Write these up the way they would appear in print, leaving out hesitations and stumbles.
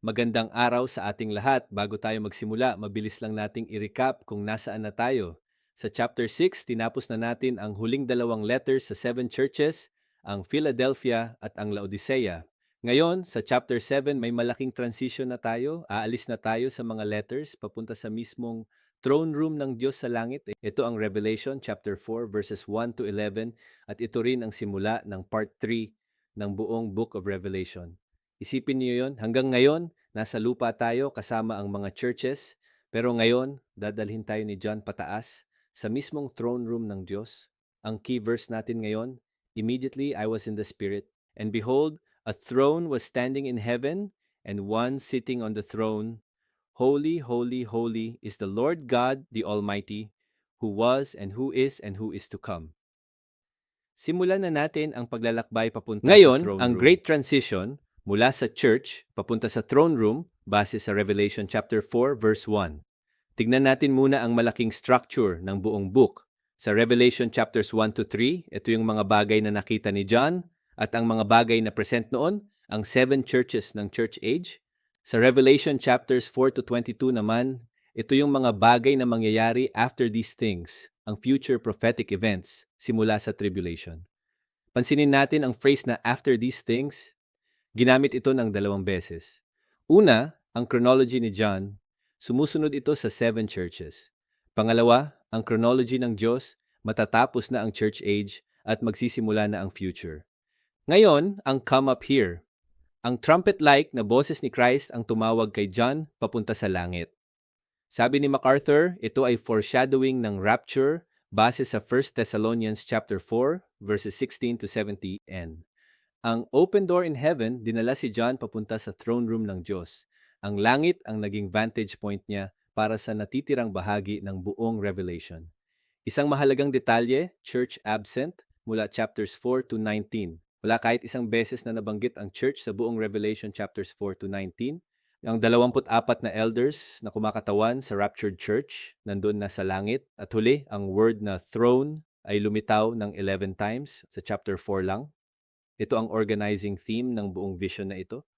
Magandang araw sa ating lahat. Bago tayo magsimula, mabilis lang nating i-recap kung nasaan na tayo. Sa chapter 6, tinapos na natin ang huling dalawang letters sa 7 churches, ang Philadelphia at ang Laodicea. Ngayon, sa chapter 7, may malaking transition na tayo. Aalis na tayo sa mga letters papunta sa mismong throne room ng Diyos sa langit. Ito ang Revelation chapter 4 verses 1 to 11 at ito rin ang simula ng part 3 ng buong Book of Revelation. Isipin niyo yon, hanggang ngayon, nasa lupa tayo kasama ang mga churches, pero ngayon, dadalhin tayo ni John pataas sa mismong throne room ng Diyos. Ang key verse natin ngayon, immediately I was in the Spirit, and behold, a throne was standing in heaven, and one sitting on the throne. Holy, holy, holy is the Lord God, the Almighty, who was and who is to come. Simulan na natin ang paglalakbay papunta sa throne room. Ngayon, ang great transition mula sa church papunta sa throne room base sa Revelation chapter 4 verse 1. Tignan natin muna ang malaking structure ng buong book. Sa Revelation chapters 1 to 3, ito yung mga bagay na nakita ni John at ang mga bagay na present noon, ang 7 churches ng church age. Sa Revelation chapters 4 to 22 naman, ito yung mga bagay na mangyayari after these things, ang future prophetic events simula sa tribulation. Pansinin natin ang phrase na after these things. Ginamit ito ng 2 beses. Una, ang chronology ni John, sumusunod ito sa 7 churches. Pangalawa, ang chronology ng Diyos, matatapos na ang church age at magsisimula na ang future. Ngayon, ang come up here. Ang trumpet-like na boses ni Christ ang tumawag kay John papunta sa langit. Sabi ni MacArthur, ito ay foreshadowing ng rapture base sa 1 Thessalonians chapter 4 verses 16 to 17n. Ang open door in heaven, dinala si John papunta sa throne room ng Diyos. Ang langit ang naging vantage point niya para sa natitirang bahagi ng buong Revelation. Isang mahalagang detalye, church absent, mula chapters 4 to 19. Wala kahit isang beses na nabanggit ang church sa buong Revelation chapters 4 to 19. Ang 24 na elders na kumakatawan sa raptured church, nandun na sa langit. At huli, ang word na throne ay lumitaw ng 11 times sa chapter 4 lang. Ito ang organizing theme ng buong vision na ito.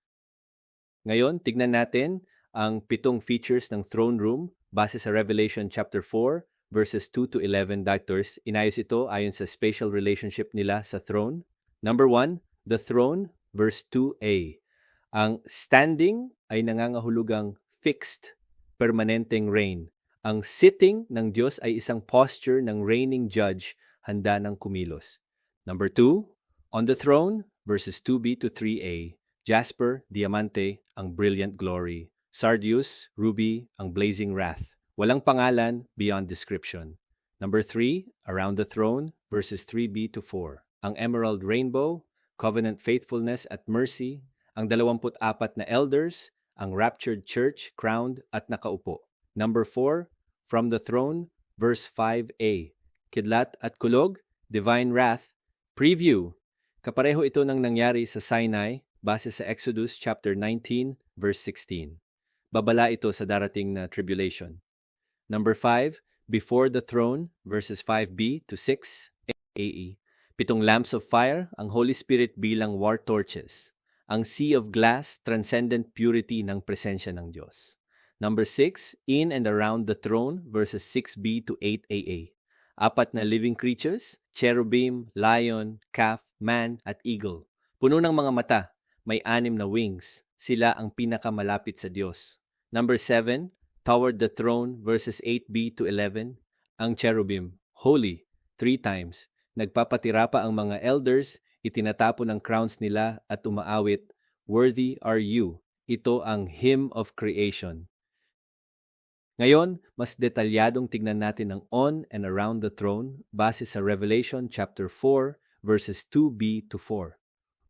Ngayon, tignan natin ang 7 features ng throne room base sa Revelation chapter 4 verses 2 to 11 doctors. Inayos ito ayon sa spatial relationship nila sa throne. Number 1, the throne, verse 2a. Ang standing ay nangangahulugang fixed, permanenteng reign. Ang sitting ng Diyos ay isang posture ng reigning judge, handa ng kumilos. Number 2, on the throne, verses 2b to 3a, jasper, diamante, ang brilliant glory. Sardius, ruby, ang blazing wrath. Walang pangalan beyond description. Number 3, around the throne, verses 3b to 4. Ang emerald rainbow, covenant faithfulness at mercy. Ang 24 na elders, ang raptured church, crowned at nakaupo. Number 4, from the throne, verse 5a. Kidlat at kulog, divine wrath. Preview. Kapareho ito ng nangyari sa Sinai base sa Exodus chapter 19 verse 16. Babala ito sa darating na tribulation. Number 5, before the throne, verses 5b to 6a. 7 lamps of fire, ang Holy Spirit bilang war torches. Ang sea of glass, transcendent purity ng presensya ng Diyos. Number 6, in and around the throne, verses 6b to 8a. 4 na living creatures, cherubim, lion, calf, man, at eagle. Puno ng mga mata, may 6 na wings. Sila ang pinakamalapit sa Diyos. Number 7, toward the throne, verses 8b to 11. Ang cherubim, holy, 3 times. Nagpapatira pa ang mga elders, itinatapon ang crowns nila at umaawit, worthy are you. Ito ang hymn of creation. Ngayon, mas detalyadong tignan natin ang on and around the throne base sa Revelation chapter 4 verses 2b to 4.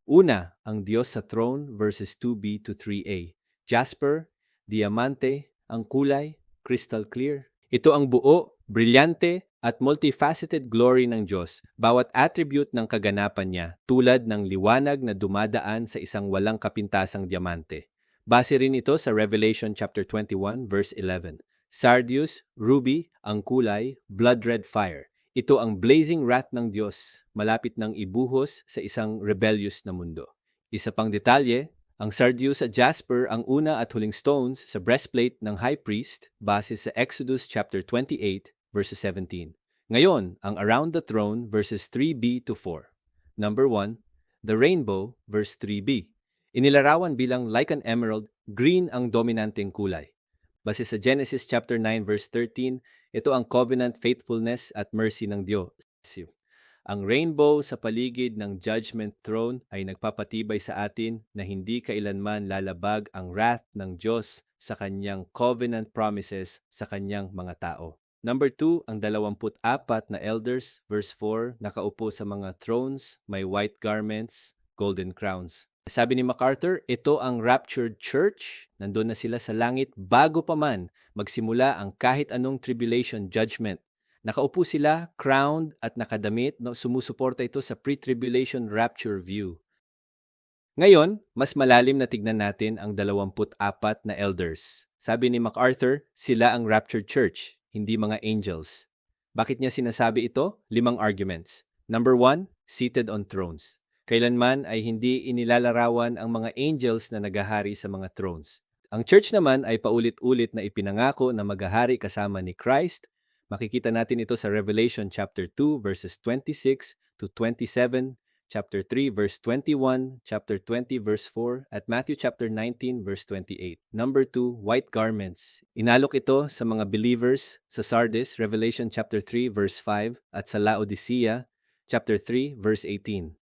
Una, ang Diyos sa throne verses 2b to 3a. Jasper, diamante, ang kulay, crystal clear. Ito ang buo, brilyante, at multifaceted glory ng Diyos, bawat attribute ng kaganapan niya, tulad ng liwanag na dumadaan sa isang walang kapintasang diamante. Base rin ito sa Revelation chapter 21 verse 11. Sardius, ruby, ang kulay, blood red fire. Ito ang blazing wrath ng Diyos, malapit ng ibuhos sa isang rebellious na mundo. Isa pang detalye, Ang sardius at jasper ang una at huling stones sa breastplate ng high priest base sa Exodus chapter 28 verses 17. Ngayon, ang around the throne verses 3b to 4. Number 1, the rainbow verse 3b. Inilarawan bilang like an emerald, green ang dominanteng kulay. Base sa Genesis chapter 9 verse 13, ito ang covenant faithfulness at mercy ng Diyos. Ang rainbow sa paligid ng judgment throne ay nagpapatibay sa atin na hindi kailanman lalabag ang wrath ng Diyos sa kanyang covenant promises sa kanyang mga tao. Number 2, ang 24 na elders, verse 4, nakaupo sa mga thrones, may white garments, golden crowns. Sabi ni MacArthur, ito ang raptured church. Nandun na sila sa langit bago pa man magsimula ang kahit anong tribulation judgment. Nakaupo sila, crowned at nakadamit, sumusuporta ito sa pre-tribulation rapture view. Ngayon, mas malalim na tignan natin ang 24 na elders. Sabi ni MacArthur, sila ang raptured church, hindi mga angels. Bakit niya sinasabi ito? 5 arguments. Number 1, seated on thrones. Kailanman ay hindi inilalarawan ang mga angels na nagahari sa mga thrones. Ang church naman ay paulit-ulit na ipinangako na maghahari kasama ni Christ. Makikita natin ito sa Revelation chapter 2 verses 26 to 27, chapter 3 verse 21, chapter 20 verse 4, at Matthew chapter 19 verse 28. Number 2, white garments. Inalok ito sa mga believers sa Sardis, Revelation chapter 3 verse 5, at sa Laodicea chapter 3 verse 18.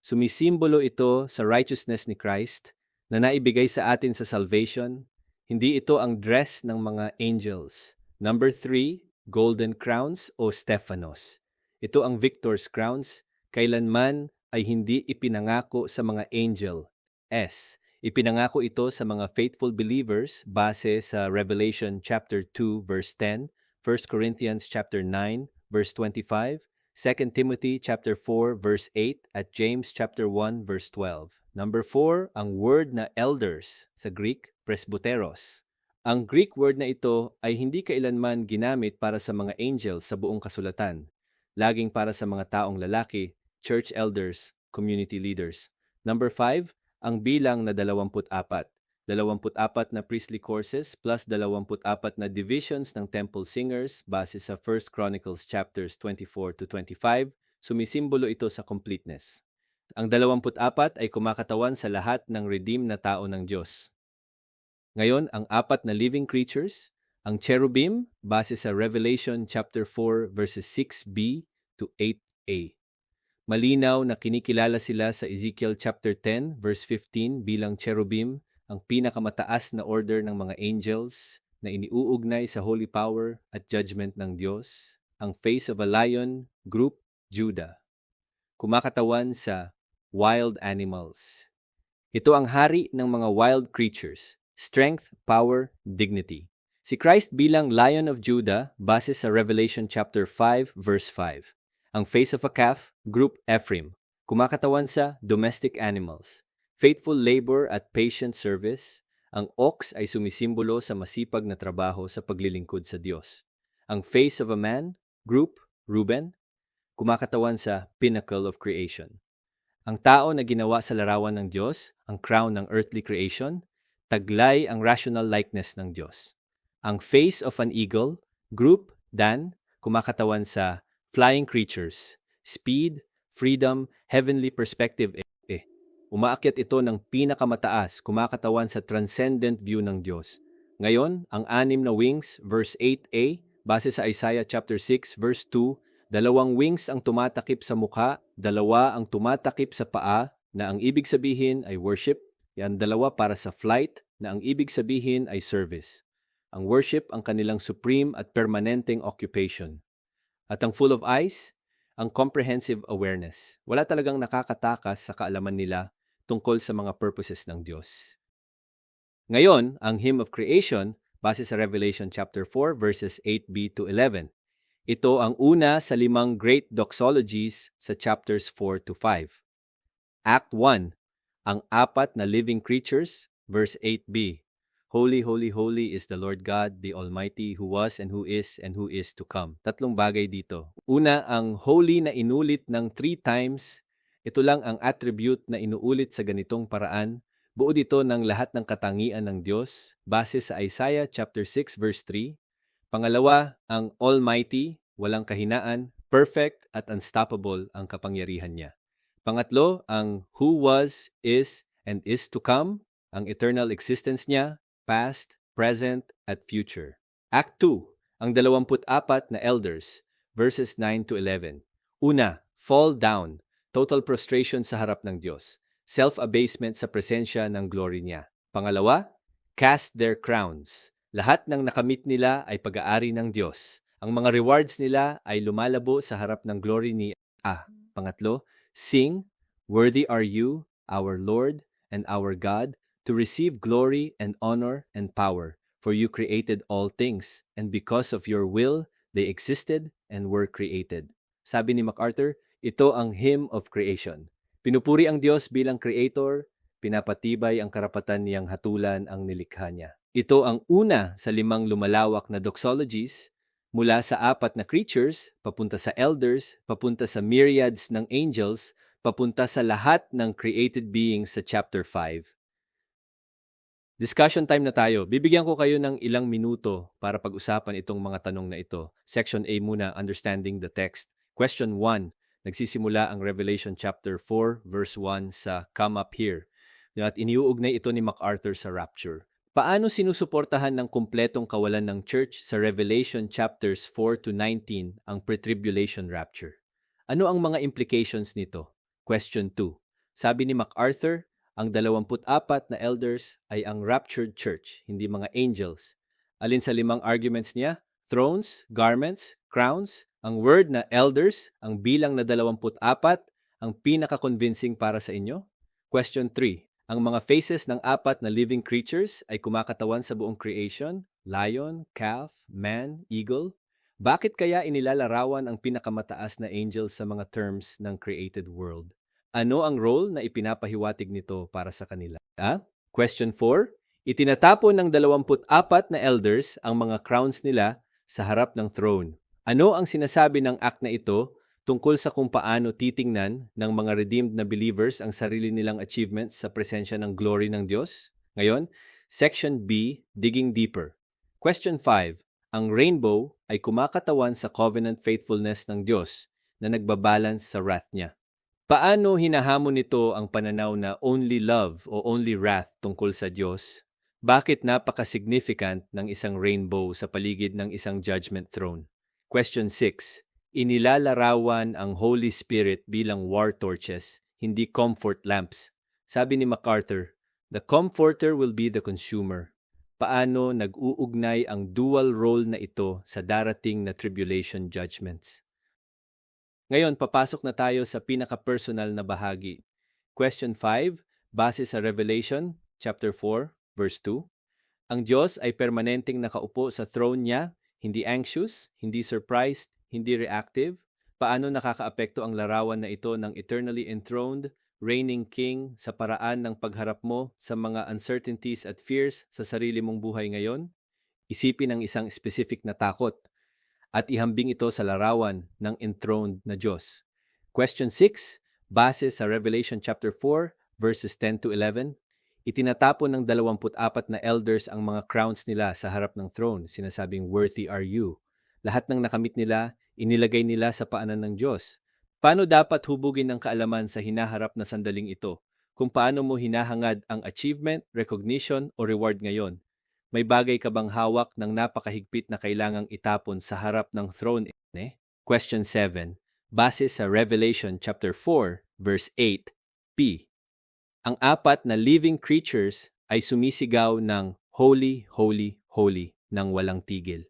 Sumisimbolo ito sa righteousness ni Christ na naibigay sa atin sa salvation. Hindi ito ang dress ng mga angels. Number 3, golden crowns o Stephanos. Ito ang victor's crowns, kailanman ay hindi ipinangako sa mga angel. Ipinangako ito sa mga faithful believers base sa Revelation chapter 2 verse 10, 1 Corinthians chapter 9 verse 25, 2 Timothy chapter 4 verse 8 at James chapter 1 verse 12. Number 4, ang word na elders, sa Greek presbyteros. Ang Greek word na ito ay hindi kailanman ginamit para sa mga angels sa buong kasulatan. Laging para sa mga taong lalaki, church elders, community leaders. Number 5, ang bilang na 24. 24 na priestly courses plus 24 na divisions ng temple singers base sa 1 Chronicles chapters 24 to 25, sumisimbolo ito sa completeness. Ang 24 ay kumakatawan sa lahat ng redeemed na tao ng Diyos. Ngayon, ang 4 na living creatures, ang cherubim, base sa Revelation chapter 4 verses 6b to 8a. Malinaw na kinikilala sila sa Ezekiel chapter 10 verse 15 bilang cherubim, ang pinakamataas na order ng mga angels na iniuugnay sa holy power at judgment ng Diyos. Ang face of a lion, group, Judah. Kumakatawan sa wild animals. Ito ang hari ng mga wild creatures. Strength, power, dignity. Si Christ bilang Lion of Judah base sa Revelation chapter 5 verse 5. Ang face of a calf, group Ephraim. Kumakatawan sa domestic animals. Faithful labor at patient service. Ang ox ay sumisimbolo sa masipag na trabaho sa paglilingkod sa Diyos. Ang face of a man, group Reuben. Kumakatawan sa pinnacle of creation. Ang tao na ginawa sa larawan ng Diyos, ang crown ng earthly creation, taglay ang rational likeness ng Diyos. Ang face of an eagle, group Dan, kumakatawan sa flying creatures, speed, freedom, heavenly perspective. Umaakyat ito ng pinakamataas, kumakatawan sa transcendent view ng Diyos. Ngayon, ang 6 na wings, verse 8a, base sa Isaiah chapter 6, verse 2, 2 wings ang tumatakip sa mukha, 2 ang tumatakip sa paa, na ang ibig sabihin ay worship. Yan 2 para sa flight, na ang ibig sabihin ay service. Ang worship ang kanilang supreme at permanenteng occupation. At ang full of eyes, ang comprehensive awareness. Wala talagang nakakatakas sa kaalaman nila tungkol sa mga purposes ng Diyos. Ngayon, ang hymn of creation, base sa Revelation chapter 4, verses 8b to 11. Ito ang una sa 5 great doxologies sa chapters 4 to 5. Act 1, ang 4 na living creatures, verse 8b. Holy, holy, holy is the Lord God, the Almighty, who was and who is to come. 3 bagay dito. Una, ang holy na inulit ng 3 times. Ito lang ang attribute na inuulit sa ganitong paraan Buod ito ng lahat ng katangian ng Diyos base sa Isaiah chapter 6 verse 3. Pangalawa, ang Almighty, walang kahinaan, perfect at unstoppable ang kapangyarihan niya. Pangatlo, ang who was, is, and is to come, ang eternal existence niya, past, present, at future. Act 2, ang 24 na elders, verses 9 to 11. Una, fall down, total prostration sa harap ng Diyos. Self-abasement sa presensya ng glory niya. Pangalawa, cast their crowns. Lahat ng nakamit nila ay pag-aari ng Diyos. Ang mga rewards nila ay lumalabo sa harap ng glory ni Pangatlo, sing, worthy are you, our Lord and our God, to receive glory and honor and power, for you created all things, and because of your will, they existed and were created. Sabi ni MacArthur, ito ang hymn of creation. Pinupuri ang Diyos bilang creator, pinapatibay ang karapatan niyang hatulan ang nilikha niya. Ito ang una sa 5 lumalawak na doxologies, mula sa 4 na creatures, papunta sa elders, papunta sa myriads ng angels, papunta sa lahat ng created beings sa chapter 5. Discussion time na tayo. Bibigyan ko kayo ng ilang minuto para pag-usapan itong mga tanong na ito. Section A muna, understanding the text. Question 1. Nagsisimula ang Revelation chapter 4 verse 1 sa come up here. At iniuugnay ito ni MacArthur sa rapture. Paano sinusuportahan ng kumpletong kawalan ng church sa Revelation chapters 4 to 19 ang pre-tribulation rapture? Ano ang mga implications nito? Question 2. Sabi ni MacArthur, ang 24 na elders ay ang raptured church, hindi mga angels. Alin sa 5 arguments niya? Thrones, garments, crowns. Ang word na elders, ang bilang na 24, ang pinaka-convincing para sa inyo? Question 3. Ang mga faces ng 4 na living creatures ay kumakatawan sa buong creation? Lion, calf, man, eagle? Bakit kaya inilalarawan ang pinakamataas na angels sa mga terms ng created world? Ano ang role na ipinapahiwatig nito para sa kanila? Question 4. Itinatapon ng 24 na elders ang mga crowns nila sa harap ng throne. Ano ang sinasabi ng act na ito tungkol sa kung paano titingnan ng mga redeemed na believers ang sarili nilang achievements sa presensya ng glory ng Diyos? Ngayon, Section B, Digging Deeper. Question 5. Ang rainbow ay kumakatawan sa covenant faithfulness ng Diyos na nagbabalance sa wrath niya. Paano hinahamon nito ang pananaw na only love o only wrath tungkol sa Diyos? Bakit napaka-significant ng isang rainbow sa paligid ng isang judgment throne? Question 6. Inilalarawan ang Holy Spirit bilang war torches, hindi comfort lamps. Sabi ni MacArthur, the comforter will be the consumer. Paano nag-uugnay ang dual role na ito sa darating na tribulation judgments? Ngayon, papasok na tayo sa pinaka-personal na bahagi. Question 5, base sa Revelation, chapter 4, verse 2. Ang Diyos ay permanenteng nakaupo sa throne niya, hindi anxious, hindi surprised, hindi reactive. Paano nakakaapekto ang larawan na ito ng eternally enthroned, reigning king sa paraan ng pagharap mo sa mga uncertainties at fears sa sarili mong buhay ngayon? Isipin ang isang specific na takot at ihambing ito sa larawan ng enthroned na Diyos. Question 6, base sa Revelation chapter 4, verses 10 to 11. Itinatapon ng 24 na elders ang mga crowns nila sa harap ng throne, sinasabing, worthy are you. Lahat ng nakamit nila, inilagay nila sa paanan ng Diyos. Paano dapat hubugin ng kaalaman sa hinaharap na sandaling ito? Kung paano mo hinahangad ang achievement, recognition, o reward ngayon? May bagay ka bang hawak ng napakahigpit na kailangang itapon sa harap ng throne? Question 7. Base sa Revelation chapter 4, verse 8b. Ang 4 na living creatures ay sumisigaw ng holy, holy, holy nang walang tigil.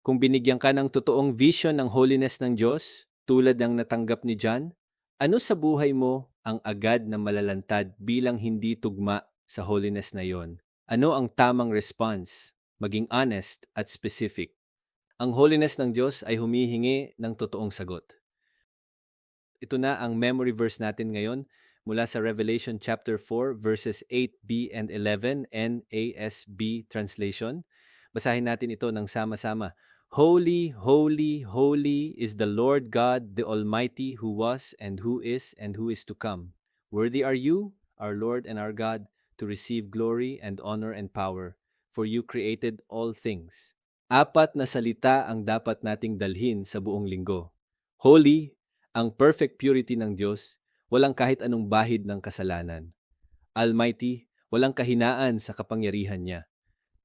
Kung binigyan ka ng totoong vision ng holiness ng Diyos, tulad ng natanggap ni John, ano sa buhay mo ang agad na malalantad bilang hindi tugma sa holiness na yon? Ano ang tamang response? Maging honest at specific. Ang holiness ng Diyos ay humihingi ng totoong sagot. Ito na ang memory verse natin ngayon mula sa Revelation chapter 4 verses 8b and 11 NASB translation. Basahin natin ito ng sama-sama. Holy, holy, holy is the Lord God, the Almighty, who was and who is to come. Worthy are you, our Lord and our God, to receive glory and honor and power, for you created all things. Apat na salita ang dapat nating dalhin sa buong linggo. Holy, ang perfect purity ng Diyos, walang kahit anong bahid ng kasalanan. Almighty, walang kahinaan sa kapangyarihan niya.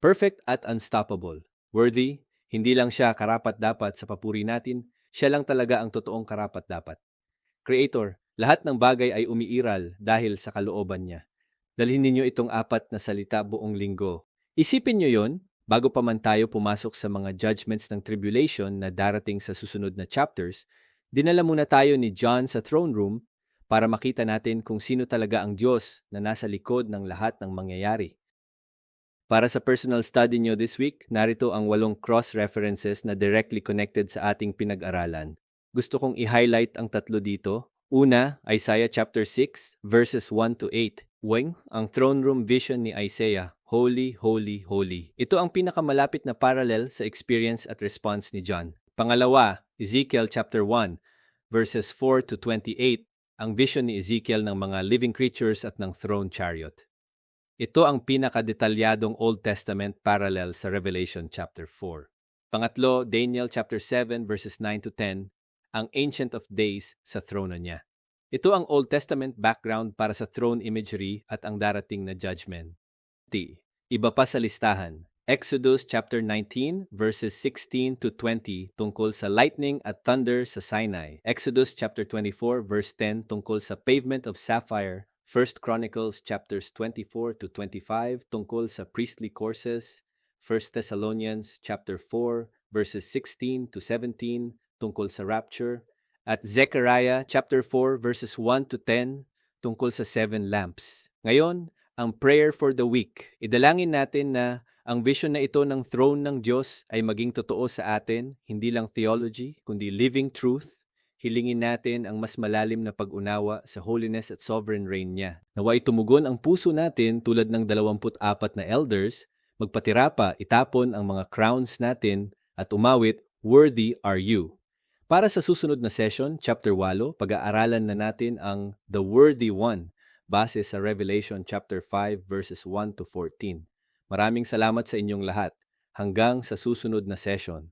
Perfect at unstoppable. Worthy, hindi lang siya karapat-dapat sa papuri natin, siya lang talaga ang totoong karapat-dapat. Creator, lahat ng bagay ay umiiral dahil sa kalooban niya. Dalhin ninyo itong apat na salita buong linggo. Isipin nyo yon bago pa man tayo pumasok sa mga judgments ng tribulation na darating sa susunod na chapters. Dinala muna tayo ni John sa throne room para makita natin kung sino talaga ang Diyos na nasa likod ng lahat ng mangyayari. Para sa personal study nyo this week, narito ang 8 cross-references na directly connected sa ating pinag-aralan. Gusto kong i-highlight ang 3 dito. Una, Isaiah chapter 6, verses 1 to 8. Ang throne room vision ni Isaiah, Holy, Holy, Holy. Ito ang pinakamalapit na parallel sa experience at response ni John. Pangalawa, Ezekiel chapter 1, verses 4 to 28. Ang vision ni Ezekiel ng mga living creatures at ng throne chariot. Ito ang pinakadetalyadong Old Testament parallel sa Revelation chapter 4. Pangatlo, Daniel chapter 7 verses 9 to 10, ang Ancient of Days sa throne niya. Ito ang Old Testament background para sa throne imagery at ang darating na judgment. Iba pa sa listahan, Exodus chapter 19 verses 16 to 20 tungkol sa lightning at thunder sa Sinai. Exodus chapter 24 verse 10 tungkol sa pavement of sapphire. 1 Chronicles chapters 24 to 25 tungkol sa priestly courses, 1 Thessalonians chapter 4 verses 16 to 17 tungkol sa rapture, at Zechariah chapter 4 verses 1 to 10 tungkol sa 7 lamps. Ngayon, ang prayer for the week. Idalangin natin na ang vision na ito ng throne ng Diyos ay maging totoo sa atin, hindi lang theology, kundi living truth. Hilingin natin ang mas malalim na pag-unawa sa holiness at sovereign reign niya. Naway tumugon ang puso natin tulad ng 24 na elders, magpatira pa, itapon ang mga crowns natin at umawit, Worthy are you. Para sa susunod na session, chapter 8, pag-aaralan na natin ang The Worthy One, base sa Revelation chapter 5 verses 1 to 14. Maraming salamat sa inyong lahat. Hanggang sa susunod na session.